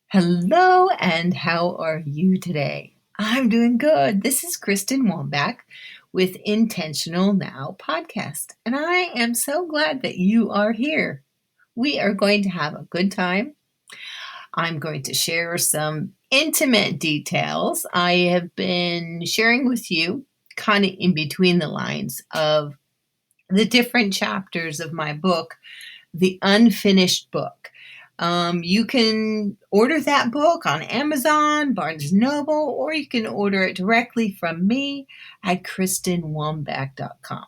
Hello, and how are you today? I'm doing good. This is Kristen Wambach with Intentional Now podcast, and I am so glad that you are here. We are going to have a good time. I'm going to share some intimate details I have been sharing with you, kind of in between the lines of the different chapters of my book, The Unfinished Book. You can order that book on Amazon, Barnes& Noble, or you can order it directly from me at KristenWambach.com.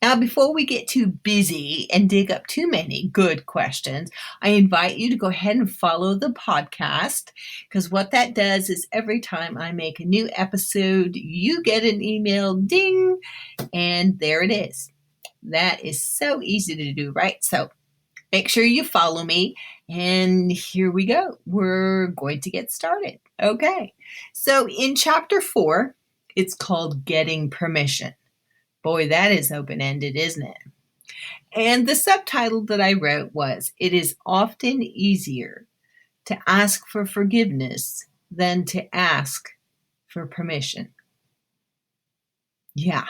Now, before we get too busy and dig up too many good questions, I invite you to go ahead and follow the podcast, because what that does is every time I make a new episode, you get an email ding, and there it is. That is so easy to do, right? So make sure you follow me, and here we go. We're going to get started. Okay. So in chapter 4, it's called Getting Permission. Boy, that is open-ended, isn't it? And the subtitle that I wrote was, It is often easier to ask for forgiveness than to ask for permission. Yeah,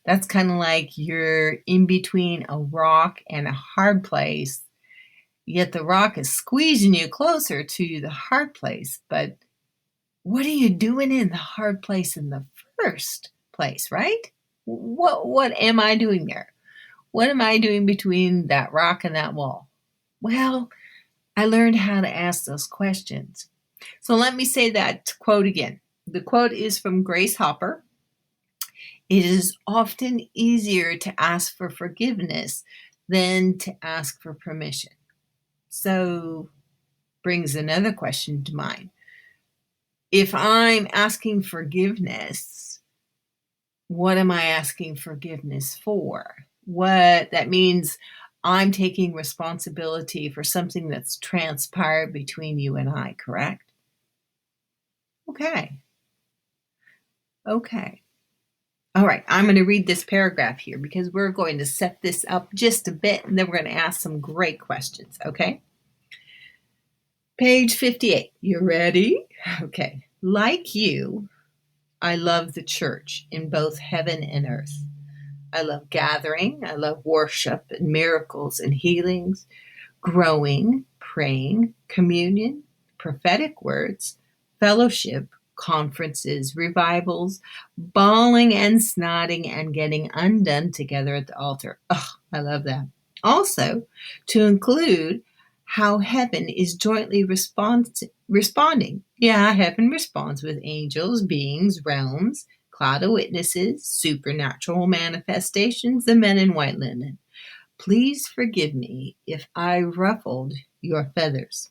that's kind of like you're in between a rock and a hard place. Yet the rock is squeezing you closer to the hard place. But what are you doing in the hard place in the first place, right? What am I doing there? What am I doing between that rock and that wall? Well, I learned how to ask those questions. So let me say that quote again. The quote is from Grace Hopper. It is often easier to ask for forgiveness than to ask for permission. So brings another question to mind. If I'm asking forgiveness, what am I asking forgiveness for? That means I'm taking responsibility for something that's transpired between you and I, correct? Okay. All right, I'm going to read this paragraph here because we're going to set this up just a bit, and then we're going to ask some great questions, okay? Page 58. You ready? Okay. Like you, I love the church in both heaven and earth. I love gathering. I love worship and miracles and healings, growing, praying, communion, prophetic words, fellowship, conferences, revivals, bawling and snotting and getting undone together at the altar. Oh, I love that. Also, to include how heaven is jointly responding. Yeah, heaven responds with angels, beings, realms, cloud of witnesses, supernatural manifestations, the men in white linen. Please forgive me if I ruffled your feathers.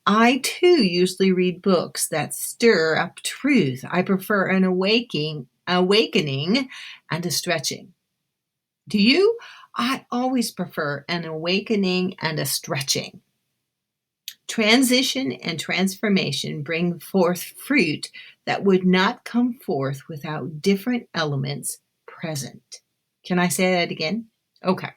I too usually read books that stir up truth. I prefer an awakening and a stretching. Do you? I always prefer an awakening and a stretching. Transition and transformation bring forth fruit that would not come forth without different elements present. Can I say that again? Okay.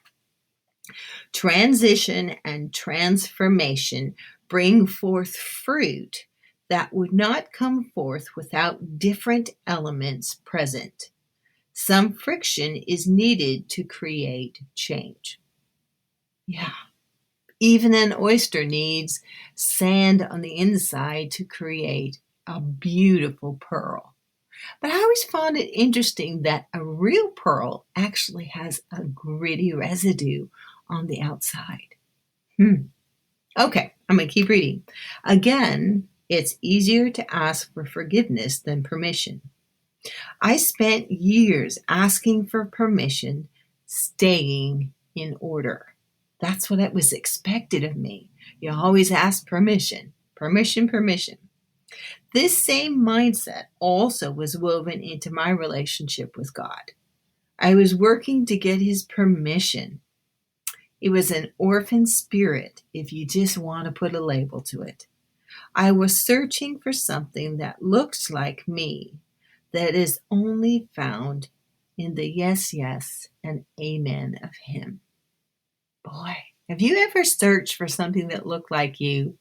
Transition and transformation bring forth fruit that would not come forth without different elements present. Some friction is needed to create change. Yeah. Even an oyster needs sand on the inside to create a beautiful pearl. But I always found it interesting that a real pearl actually has a gritty residue on the outside. Okay, I'm going to keep reading. Again, it's easier to ask for forgiveness than permission. I spent years asking for permission, staying in order. That's what it was expected of me. You always ask permission. This same mindset also was woven into my relationship with God. I was working to get his permission. It was an orphan spirit, if you just want to put a label to it. I was searching for something that looked like me, that is only found in the yes, yes, and amen of him. Boy, have you ever searched for something that looked like you?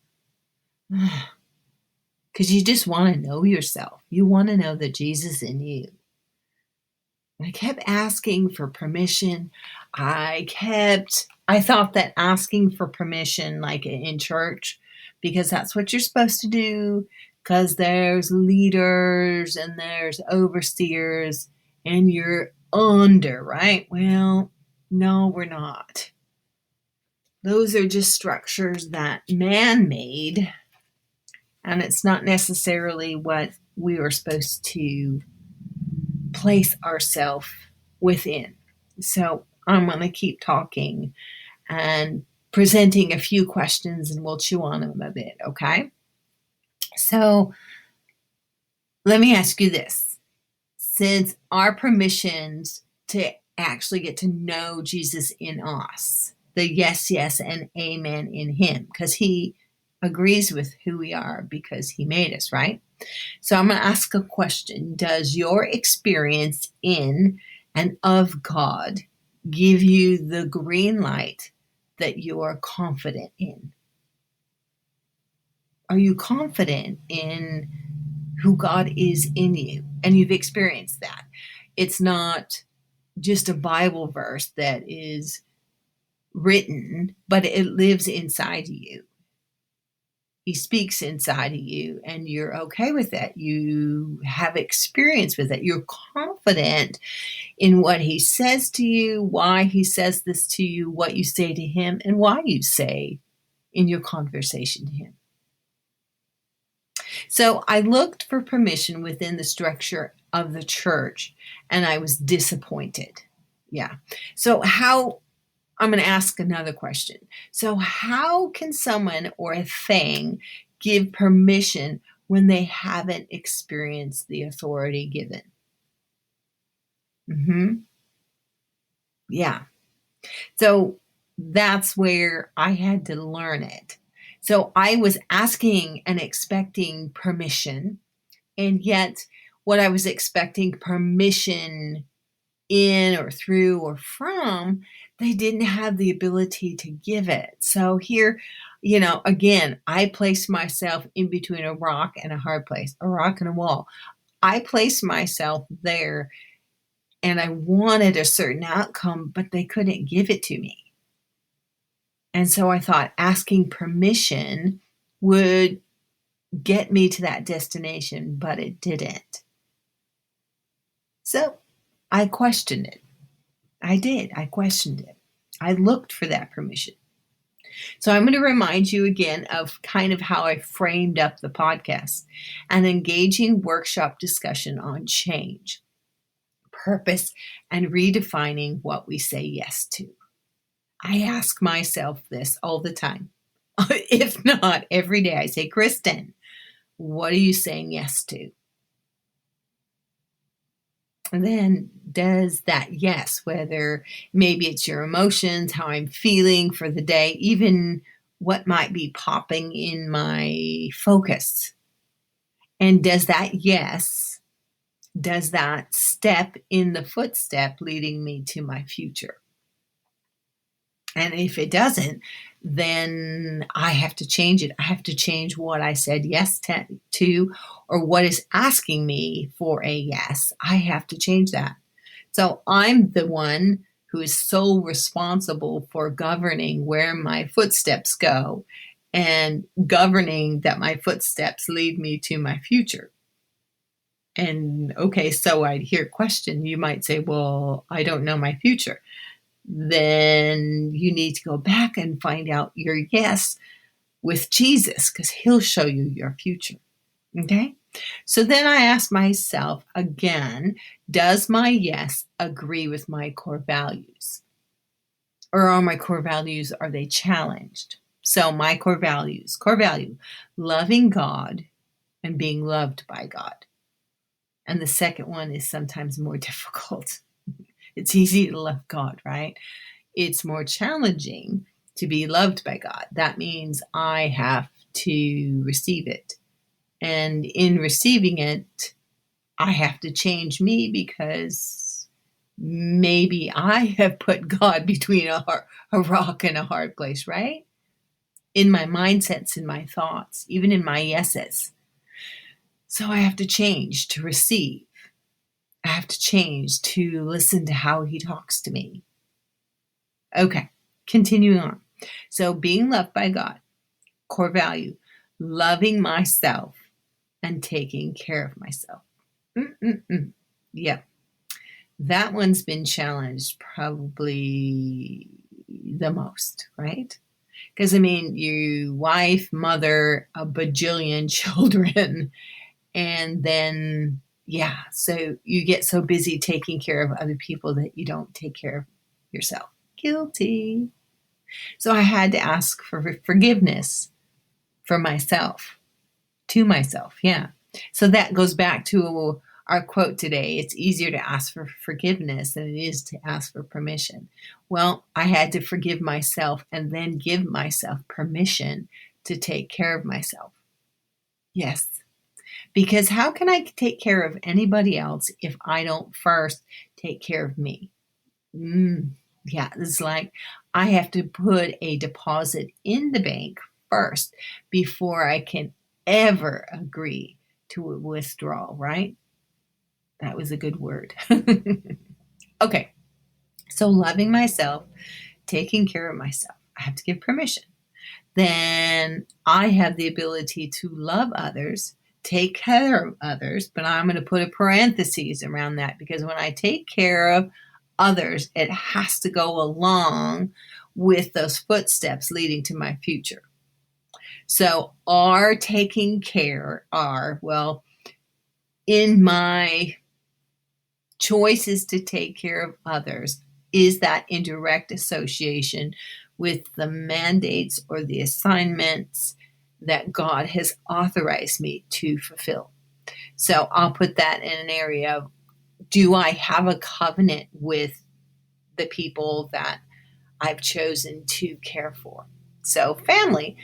because you just want to know yourself. You want to know that Jesus in you. I kept asking for permission. I thought that asking for permission, like in church, because that's what you're supposed to do, because there's leaders and there's overseers and you're under, right? Well, no, we're not. Those are just structures that man made, and it's not necessarily what we were supposed to place ourselves within. So I'm going to keep talking and presenting a few questions, and we'll chew on them a bit, okay? So let me ask you this. Since our permissions to actually get to know Jesus in us, the yes, yes, and amen in him, because he agrees with who we are because he made us, right? So I'm going to ask a question. Does your experience in and of God give you the green light that you are confident in? Are you confident in who God is in you? And you've experienced that. It's not just a Bible verse that is written, but it lives inside of you. He speaks inside of you, and you're okay with that. You have experience with it. You're confident in what he says to you, why he says this to you, what you say to him, and why you say in your conversation to him. So I looked for permission within the structure of the church, and I was disappointed. Yeah. So I'm going to ask another question. So how can someone or a thing give permission when they haven't experienced the authority given? Yeah. So that's where I had to learn it. So I was asking and expecting permission, and yet what I was expecting permission in or through or from, they didn't have the ability to give it. So here, again, I placed myself in between a rock and a hard place, a rock and a wall. I placed myself there, and I wanted a certain outcome, but they couldn't give it to me. And so I thought asking permission would get me to that destination, but it didn't. So I questioned it. I did. I questioned it. I looked for that permission. So I'm going to remind you again of kind of how I framed up the podcast: an engaging workshop discussion on change, purpose, and redefining what we say yes to. I ask myself this all the time. If not every day, I say, Kristen, what are you saying yes to? And then does that yes, whether maybe it's your emotions, how I'm feeling for the day, even what might be popping in my focus. And does that yes, does that step in the footstep leading me to my future? And if it doesn't, then I have to change it. I have to change what I said yes to, or what is asking me for a yes. I have to change that. So I'm the one who is sole responsible for governing where my footsteps go and governing that my footsteps lead me to my future. And okay, so I'd hear a question. You might say, well, I don't know my future. Then you need to go back and find out your yes with Jesus, because he'll show you your future. Okay? So then I ask myself again, does my yes agree with my core values? Or are my core values, are they challenged? So my core value, loving God and being loved by God. And the second one is sometimes more difficult. It's easy to love God, right? It's more challenging to be loved by God. That means I have to receive it. And in receiving it, I have to change me, because maybe I have put God between a rock and a hard place, right? In my mindsets, in my thoughts, even in my yeses. So I have to change to receive. I have to change to listen to how he talks to me. Okay, continuing on. So being loved by God, core value, loving myself and taking care of myself. Yeah, that one's been challenged probably the most, right? Because I mean, you wife, mother, a bajillion children, and then yeah, so you get so busy taking care of other people that you don't take care of yourself. Guilty. So I had to ask for forgiveness for myself, to myself. Yeah. So that goes back to our quote today. It's easier to ask for forgiveness than it is to ask for permission. Well, I had to forgive myself and then give myself permission to take care of myself. Yes. Because how can I take care of anybody else if I don't first take care of me? Yeah, it's like I have to put a deposit in the bank first before I can ever agree to a withdrawal, right? That was a good word. Okay, so loving myself, taking care of myself, I have to give permission. Then I have the ability to love others, take care of others, but I'm going to put a parenthesis around that because when I take care of others, it has to go along with those footsteps leading to my future. So, our taking care are, well, in my choices to take care of others, is that in direct association with the mandates or the assignments that God has authorized me to fulfill. So I'll put that in an area of, do I have a covenant with the people that I've chosen to care for? So family,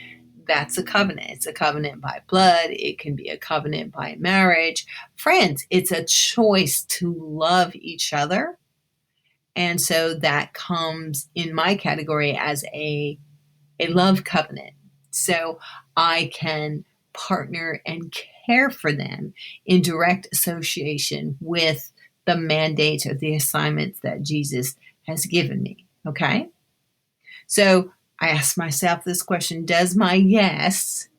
that's a covenant. It's a covenant by blood. It can be a covenant by marriage. Friends, it's a choice to love each other. And so that comes in my category as a love covenant. So I can partner and care for them in direct association with the mandates or the assignments that Jesus has given me. Okay? So I ask myself this question: does my yes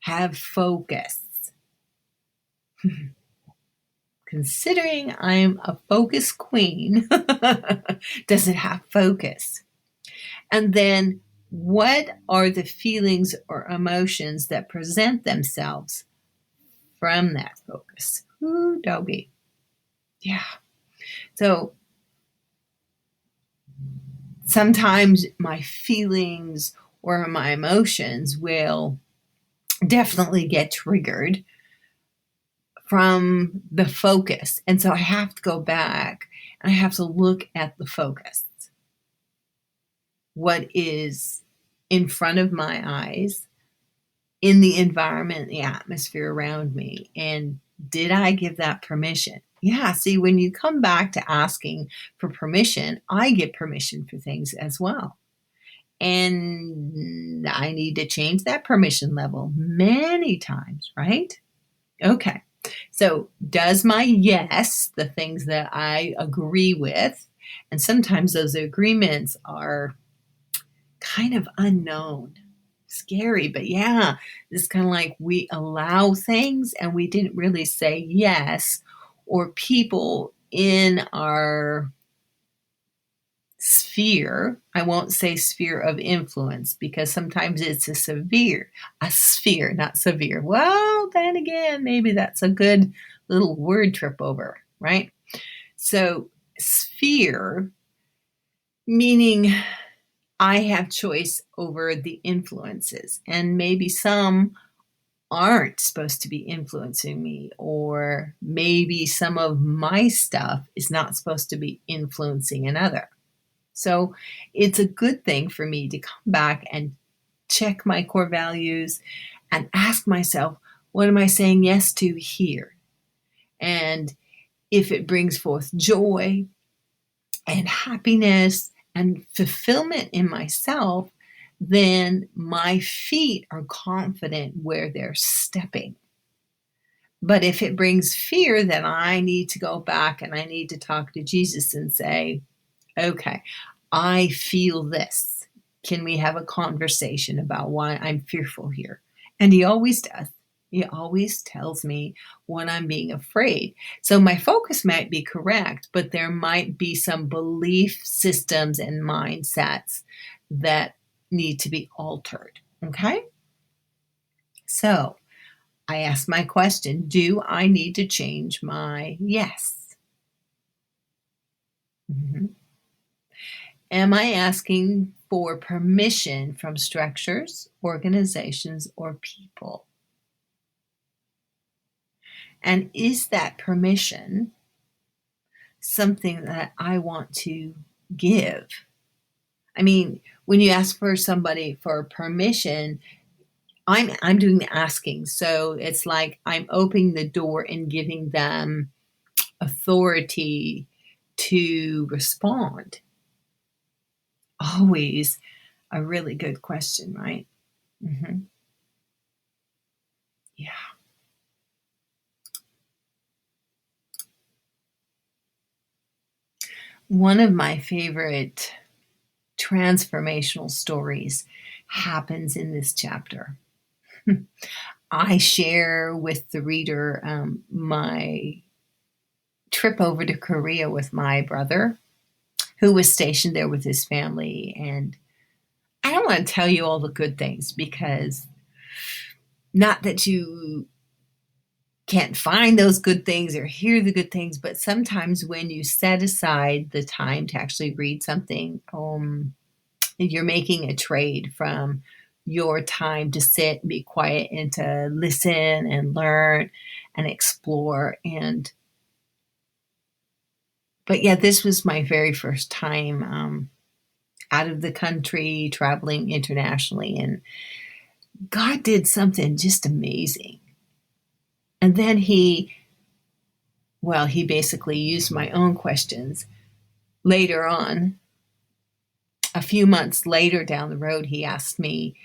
have focus? Considering I'm a focus queen, does it have focus? And then what are the feelings or emotions that present themselves from that focus? Ooh, doggy. Yeah. So sometimes my feelings or my emotions will definitely get triggered from the focus. And so I have to go back and I have to look at the focus. What is in front of my eyes, in the environment, the atmosphere around me, and did I give that permission? Yeah, see, when you come back to asking for permission, I get permission for things as well. And I need to change that permission level many times, right? Okay. So, does my yes, the things that I agree with, and sometimes those agreements are kind of unknown, scary, but yeah, it's kind of like we allow things and we didn't really say yes, or people in our sphere. I won't say sphere of influence because sometimes it's a sphere, not severe. Well, then again, maybe that's a good little word trip over, right? So, sphere, meaning I have choice over the influences, and maybe some aren't supposed to be influencing me, or maybe some of my stuff is not supposed to be influencing another. So it's a good thing for me to come back and check my core values and ask myself, what am I saying yes to here? And if it brings forth joy and happiness and fulfillment in myself, then my feet are confident where they're stepping. But if it brings fear, then I need to go back and I need to talk to Jesus and say, okay, I feel this. Can we have a conversation about why I'm fearful here? And he always does. He always tells me when I'm being afraid. So my focus might be correct, but there might be some belief systems and mindsets that need to be altered. Okay? So I ask my question, do I need to change my yes? Mm-hmm. Am I asking for permission from structures, organizations, or people? And is that permission something that I want to give? I mean, when you ask for somebody for permission, I'm doing the asking. So it's like I'm opening the door and giving them authority to respond. Always a really good question, right? Mm-hmm. Yeah. One of my favorite transformational stories happens in this chapter. I share with the reader my trip over to Korea with my brother, who was stationed there with his family. And I don't want to tell you all the good things because not that you can't find those good things or hear the good things, but sometimes when you set aside the time to actually read something, you're making a trade from your time to sit and be quiet and to listen and learn and explore. But yeah, this was my very first time out of the country, traveling internationally, and God did something just amazing. And then he basically used my own questions. Later on, a few months later down the road, he asked me,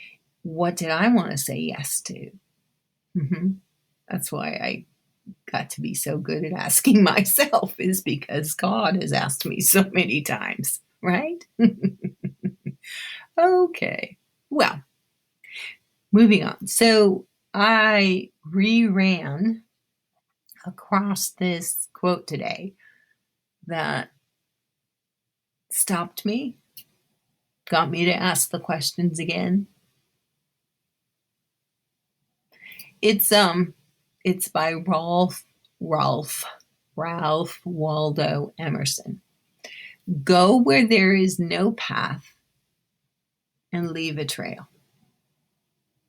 what did I want to say yes to? Mm-hmm. That's why I got to be so good at asking myself, is because God has asked me so many times, right? Okay. Well, moving on. So I reran across this quote today that stopped me, got me to ask the questions again. It's by Ralph Waldo Emerson. Go where there is no path and leave a trail.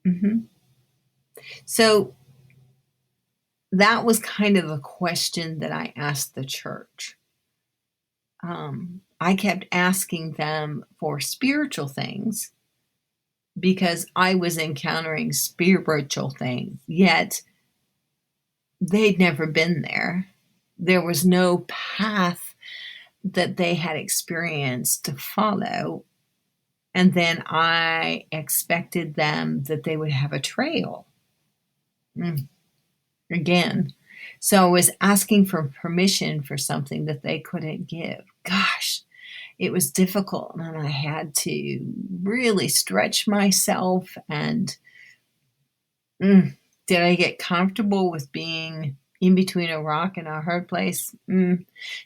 Mm-hmm. So that was kind of a question that I asked the church. I kept asking them for spiritual things because I was encountering spiritual things, yet they'd never been there. There was no path that they had experienced to follow. And then I expected them that they would have a trail. Again. So I was asking for permission for something that they couldn't give. Gosh, it was difficult. And I had to really stretch myself. And did I get comfortable with being in between a rock and a hard place?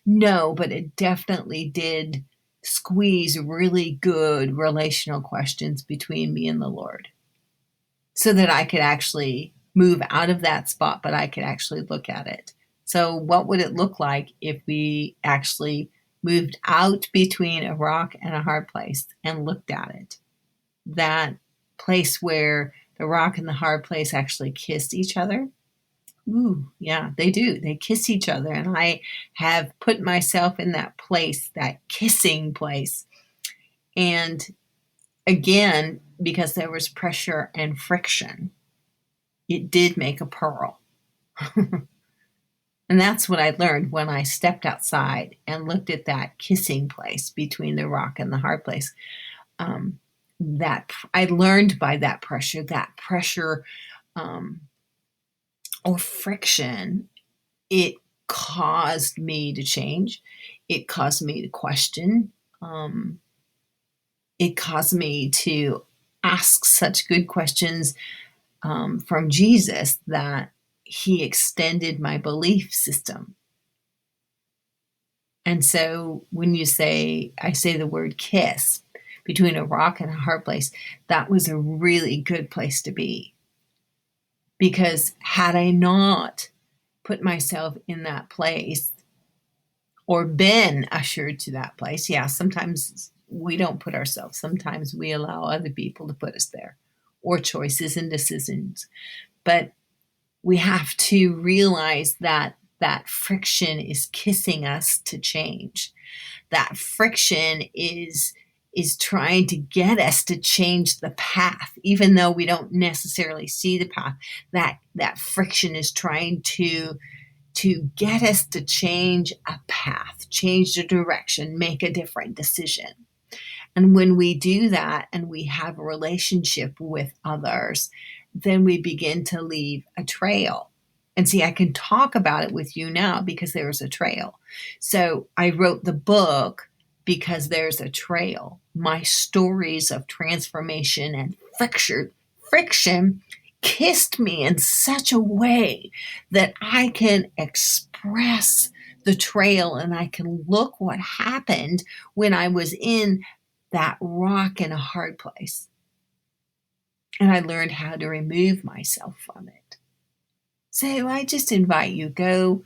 No, but it definitely did squeeze really good relational questions between me and the Lord so that I could actually move out of that spot, but I could actually look at it. So, what would it look like if we actually moved out between a rock and a hard place and looked at it? That place where the rock and the hard place actually kiss each other. Ooh, yeah, they do. They kiss each other. And I have put myself in that place, that kissing place. And again, because there was pressure and friction, it did make a pearl. And that's what I learned when I stepped outside and looked at that kissing place between the rock and the hard place. That I learned by that pressure um, or friction, it caused me to change. It caused me to question. Um, it caused me to ask such good questions from Jesus that he extended my belief system. And so when I say the word kiss between a rock and a hard place, that was a really good place to be. Because had I not put myself in that place or been ushered to that place, yeah, sometimes we don't put ourselves, sometimes we allow other people to put us there, or choices and decisions. But we have to realize that that friction is kissing us to change. That friction is trying to get us to change the path, even though we don't necessarily see the path. That friction is trying to get us to change a path, change the direction, make a different decision. And when we do that and we have a relationship with others, then we begin to leave a trail. And see, I can talk about it with you now because there's a trail. So I wrote the book because there's a trail. My stories of transformation and friction kissed me in such a way that I can express the trail and I can look what happened when I was in that rock in a hard place. And I learned how to remove myself from it. So I just invite you, go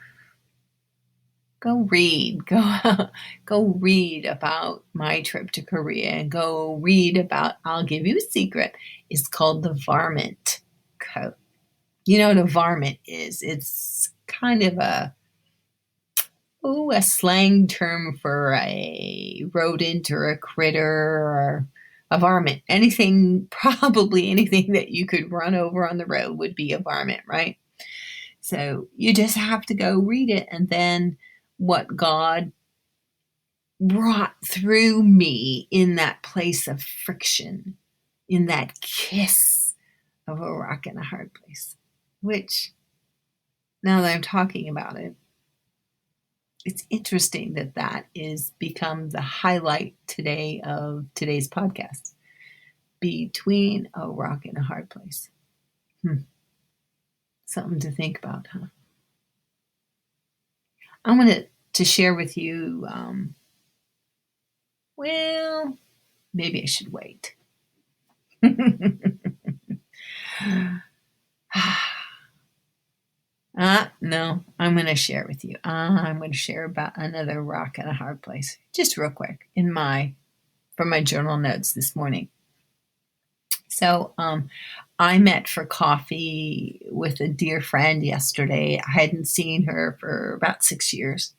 read, go read about my trip to Korea and go read about, I'll give you a secret. It's called the varmint code. You know what a varmint is? It's kind of a slang term for a rodent or a critter or a varmint. Probably anything that you could run over on the road would be a varmint, right? So you just have to go read it. And then what God brought through me in that place of friction, in that kiss of a rock in a hard place, which now that I'm talking about it, it's interesting that that is become the highlight today of today's podcast. Between a rock and a hard place. Something to think about, huh? I wanted to share with you, well, maybe I should wait. No, I'm going to share with you. I'm going to share about another rock and a hard place, just real quick, from my journal notes this morning. So, I met for coffee with a dear friend yesterday. I hadn't seen her for about 6 years,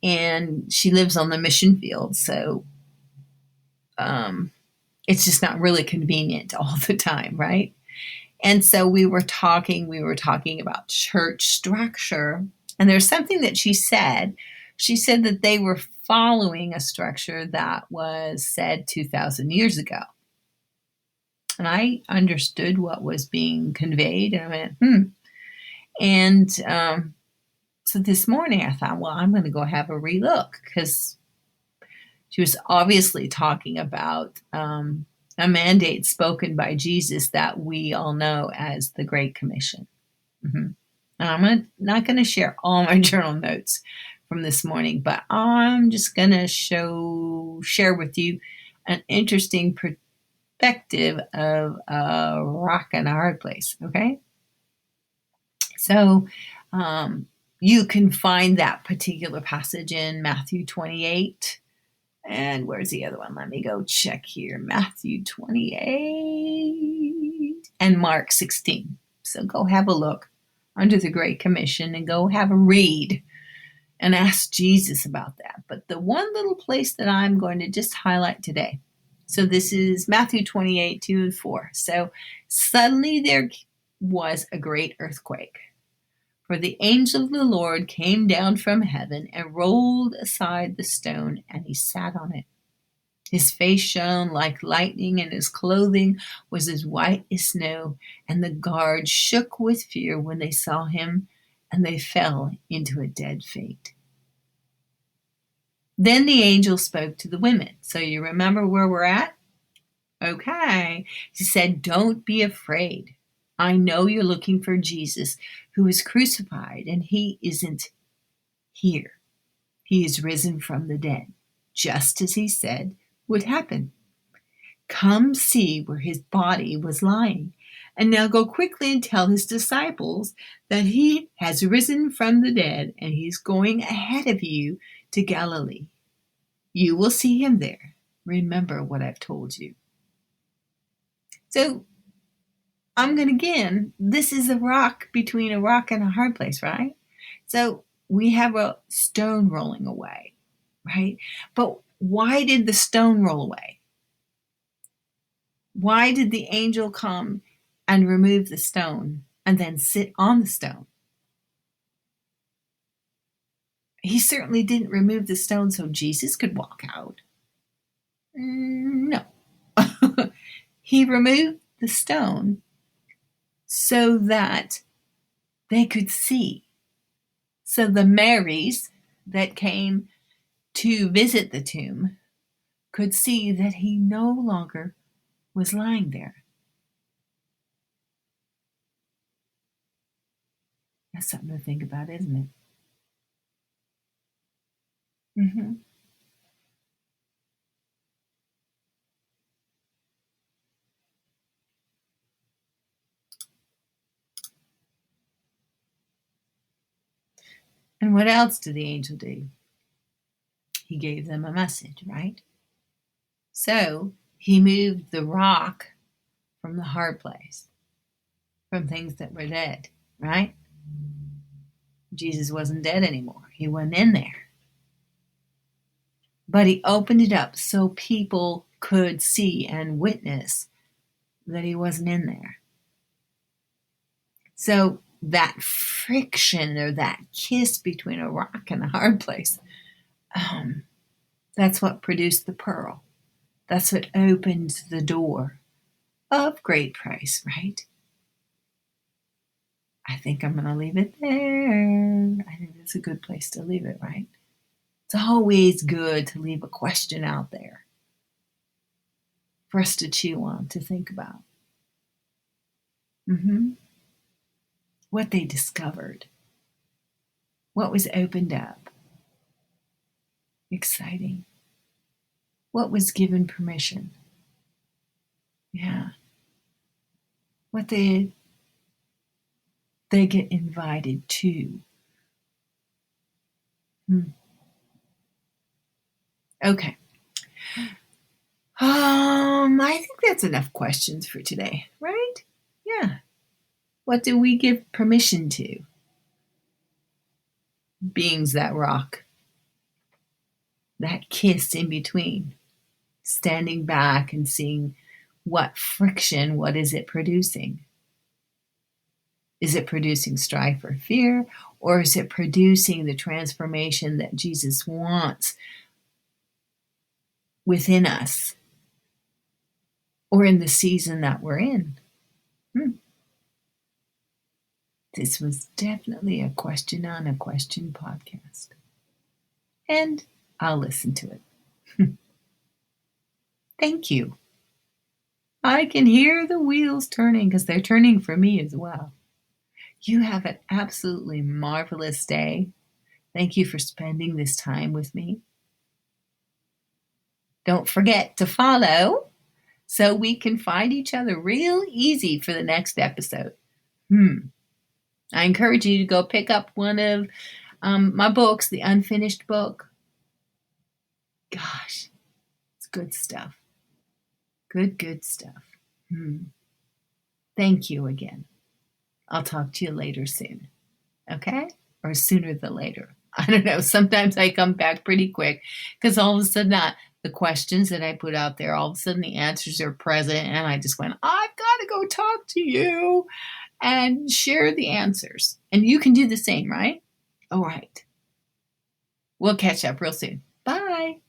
and she lives on the mission field, so it's just not really convenient all the time, right? And so we were talking about church structure, and there's something that she said. She said that they were following a structure that was said 2,000 years ago. And I understood what was being conveyed, and I went, And so this morning I thought, well, I'm going to go have a relook, because she was obviously talking about a mandate spoken by Jesus that we all know as the Great Commission. And I'm not going to share all my journal notes from this morning, but I'm just going to share with you an interesting perspective of a rock and a hard place. Okay. So you can find that particular passage in Matthew 28. And where's the other one? Let me go check here. Matthew 28 and Mark 16. So go have a look under the Great Commission and go have a read and ask Jesus about that. But the one little place that I'm going to just highlight today. So this is Matthew 28, 2 and 4. So suddenly there was a great earthquake. For the angel of the Lord came down from heaven and rolled aside the stone, and he sat on it. His face shone like lightning, and his clothing was as white as snow. And the guards shook with fear when they saw him, and they fell into a dead faint. Then the angel spoke to the women. So you remember where we're at? Okay. He said, "Don't be afraid. I know you're looking for Jesus who was crucified, and he isn't here. He is risen from the dead, just as he said would happen. Come see where his body was lying. And now go quickly and tell his disciples that he has risen from the dead, and he's going ahead of you to Galilee. You will see him there. Remember what I've told you." So I'm going to again, this is a rock between a rock and a hard place, right? So we have a stone rolling away, right? But why did the stone roll away? Why did the angel come and remove the stone and then sit on the stone? He certainly didn't remove the stone so Jesus could walk out. No. He removed the stone so that they could see. So the Marys that came to visit the tomb could see that he no longer was lying there. That's something to think about, isn't it? Mm-hmm. And what else did the angel do? He gave them a message, right? So he moved the rock from the hard place, from things that were dead, right? Jesus wasn't dead anymore. He wasn't in there. But he opened it up so people could see and witness that he wasn't in there. So that friction or that kiss between a rock and a hard place, that's what produced the pearl. That's what opened the door of great price, right? I think I'm going to leave it there. I think that's a good place to leave it, right? It's always good to leave a question out there for us to chew on, to think about. What they discovered, what was opened up. Exciting. What was given permission? Yeah. What they get invited to. Okay. I think that's enough questions for today, right? Yeah. What do we give permission to? Beings that rock. That kiss in between. Standing back and seeing what friction, what is it producing? Is it producing strife or fear? Or is it producing the transformation that Jesus wants within us? Or in the season that we're in? This was definitely a question on a question podcast. And I'll listen to it. Thank you. I can hear the wheels turning because they're turning for me as well. You have an absolutely marvelous day. Thank you for spending this time with me. Don't forget to follow so we can find each other real easy for the next episode. I encourage you to go pick up one of my books, The Unfinished Book. Gosh, it's good stuff. Good stuff. Thank you again. I'll talk to you later soon. Okay? Or sooner than later. I don't know. Sometimes I come back pretty quick because all of a sudden the questions that I put out there, all of a sudden the answers are present. And I just went, I've got to go talk to you and share the answers. And you can do the same, right? All right. We'll catch up real soon. Bye.